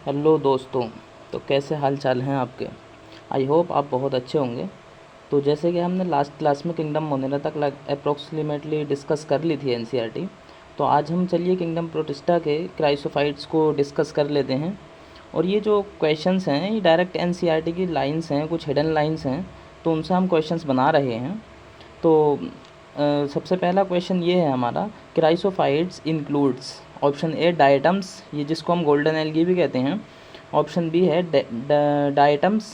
Hello दोस्तों। तो कैसे हाल चाल हैं आपके। आई होप आप बहुत अच्छे होंगे। तो जैसे कि हमने लास्ट क्लास में किंगडम मोनेरा तक अप्रोक्सीमेटली डिस्कस कर ली थी एनसीईआरटी। तो आज हम चलिए किंगडम प्रोटिस्टा के क्राइसोफाइट्स को डिस्कस कर लेते हैं। और ये जो क्वेश्चंस हैं ये डायरेक्ट एनसीईआरटी की लाइंस हैं, कुछ हिडन लाइंस हैं, तो उनसे हम क्वेश्चंस बना रहे हैं। तो सबसे पहला क्वेश्चन ये है हमारा, chrysophytes includes option A diatoms, ये जिसको हम गोल्डन एल्गी भी कहते हैं। ऑप्शन बी है diatoms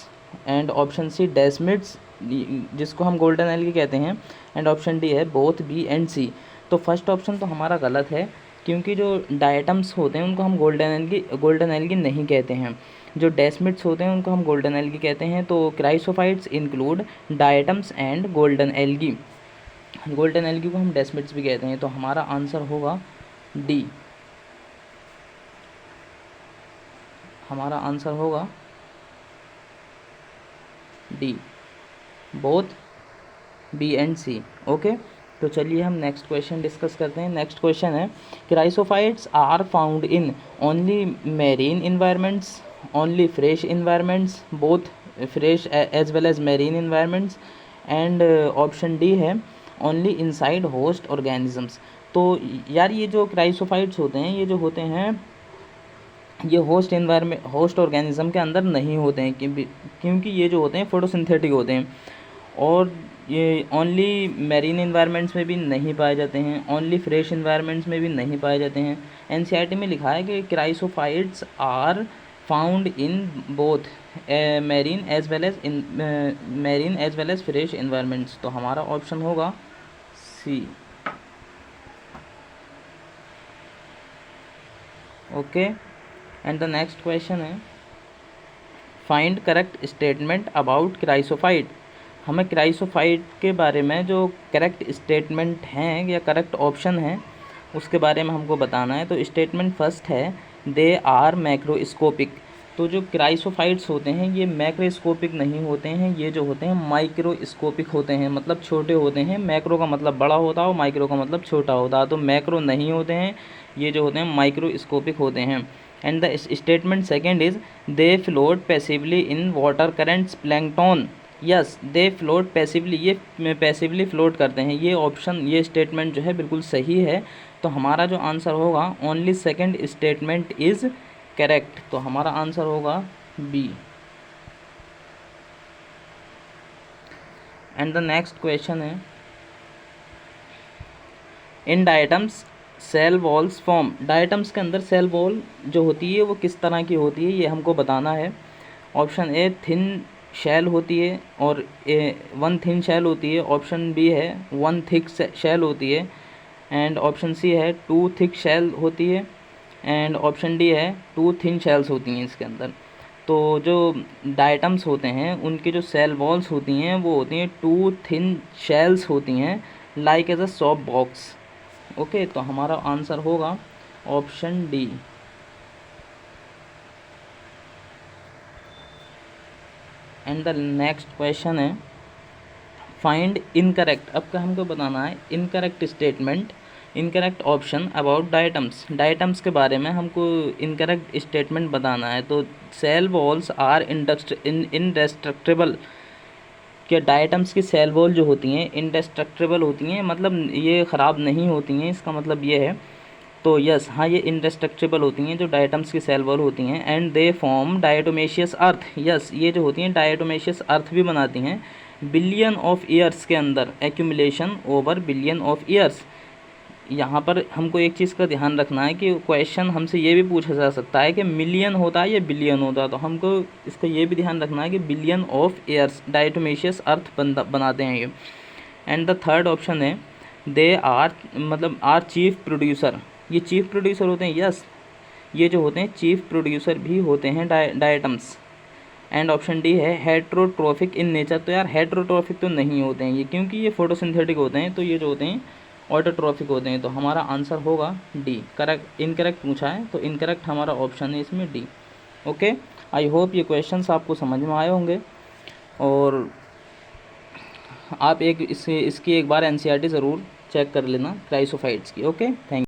and option C desmids, जिसको हम गोल्डन एल्गी कहते हैं। एंड ऑप्शन डी है बोथ बी एंड सी। तो फर्स्ट ऑप्शन तो हमारा गलत है, क्योंकि जो डायटम्स होते हैं उनको हम गोल्डन एल्गी नहीं कहते हैं। जो डेस्मिड्स होते हैं उनको हम गोल्डन एल्गी कहते हैं। तो chrysophytes include diatoms and golden algae. Golden algae को हम डेस्मिड्स भी कहते हैं। तो हमारा आंसर होगा डी। हमारा आंसर होगा D, both B and C. Okay, तो चलिए हम नेक्स्ट क्वेश्चन डिस्कस करते हैं। नेक्स्ट क्वेश्चन है, chrysophytes are found in only marine environments, only fresh environments, both fresh as well as marine environments. And option D है only inside host organisms. तो यार ये जो क्राइसोफाइट्स होते हैं, ये जो होते हैं ये होस्ट ऑर्गेनिज्म के अंदर नहीं होते हैं, क्योंकि ये जो होते हैं फोटोसिंथेटिक होते हैं। और ये ओनली मैरीन इन्वायरमेंट्स में भी नहीं पाए जाते हैं, ओनली फ्रेश इन्वायरमेंट्स में भी नहीं पाए जाते हैं। एनसीईआरटी में लिखा है कि chrysophytes are found in both marine as well as fresh environments. तो हमारा ऑप्शन होगा C. Okay, and the next question है, find correct statement about chrysophyte. हमें क्राइसोफाइट के बारे में जो करेक्ट स्टेटमेंट हैं या करेक्ट ऑप्शन हैं उसके बारे में हमको बताना है। तो स्टेटमेंट फर्स्ट है, दे आर मैक्रोस्कोपिक। तो जो क्राइसोफाइट्स होते हैं ये मैक्रोस्कोपिक नहीं होते हैं, ये जो होते हैं माइक्रोस्कोपिक होते हैं, मतलब छोटे होते हैं। मैक्रो का मतलब बड़ा होता है और माइक्रो का मतलब छोटा होता है। तो मैक्रो नहीं होते हैं, ये जो होते हैं माइक्रोस्कोपिक होते हैं। And the statement second is, they float passively in water currents plankton. Yes, they float passively, ये पैसिवली फ्लोट करते हैं। ये ऑप्शन, ये स्टेटमेंट जो है बिल्कुल सही है। तो हमारा जो आंसर होगा, only second statement is correct. तो हमारा आंसर होगा B. And the next question है, in diatoms cell walls form. Diatoms के अंदर सेल वॉल जो होती है वो किस तरह की होती है, ये हमको बताना है। ऑप्शन ए थिन शैल होती है और वन थिन शैल होती है। ऑप्शन बी है वन थिक शैल होती है। एंड ऑप्शन सी है टू थिक शैल होती है। एंड ऑप्शन डी है टू थिन शैल्स होती हैं इसके अंदर। तो जो डायटम्स होते हैं उनकी जो सेल वॉल्स होती हैं वो होती हैं टू थिन शैल्स होती हैं, like as a soap box. Okay, तो हमारा आंसर होगा option D. And the next question है, फाइंड इनकरेक्ट। अब का हमको बताना है incorrect statement, incorrect option about diatoms. Diatoms के बारे में हमको इनकरेक्ट स्टेटमेंट बताना है। तो सेल वॉल्स आर इनडेस्ट्रक्टिबल। क्या डायटम्स की सेल वॉल जो होती हैं इंडेस्ट्रक्टिबल होती हैं, मतलब ये ख़राब नहीं होती हैं, इसका मतलब ये है। तो यस, हाँ, ये इंडेस्ट्रक्टिबल होती हैं जो डायटम्स की सेल वॉल होती हैं। And they form diatomaceous earth. Yes, ये जो होती हैं डायटोमेशियस अर्थ भी बनाती हैं बिलियन ऑफ ईयर्स के अंदर, accumulation over billion of years. यहाँ पर हमको एक चीज़ का ध्यान रखना है कि क्वेश्चन हमसे ये भी पूछा जा सकता है कि मिलियन होता है या बिलियन होता है। तो हमको इसका ये भी ध्यान रखना है कि बिलियन ऑफ ईयर्स डायटोमेशियस अर्थ बनाते हैं ये। एंड द थर्ड ऑप्शन है, दे आर मतलब आर चीफ प्रोड्यूसर। ये चीफ प्रोड्यूसर होते हैं। यस, ये जो होते हैं चीफ प्रोड्यूसर भी होते हैं डायटम्स। एंड ऑप्शन डी है हेट्रोट्रोफिक इन नेचर। तो यार हेट्रोट्रोफिक तो नहीं होते हैं ये, क्योंकि ये फोटोसिंथेटिक होते हैं। तो ये जो होते हैं ऑटोट्रोफिक होते हैं। तो हमारा आंसर होगा डी। करेक्ट, इनकरेक्ट पूछा है तो इनकरेक्ट हमारा ऑप्शन है इसमें डी। ओके, आई होप ये क्वेश्चंस आपको समझ में आए होंगे और आप इसकी एक बार एनसीईआरटी ज़रूर चेक कर लेना क्राइसोफाइट्स की। Okay, thank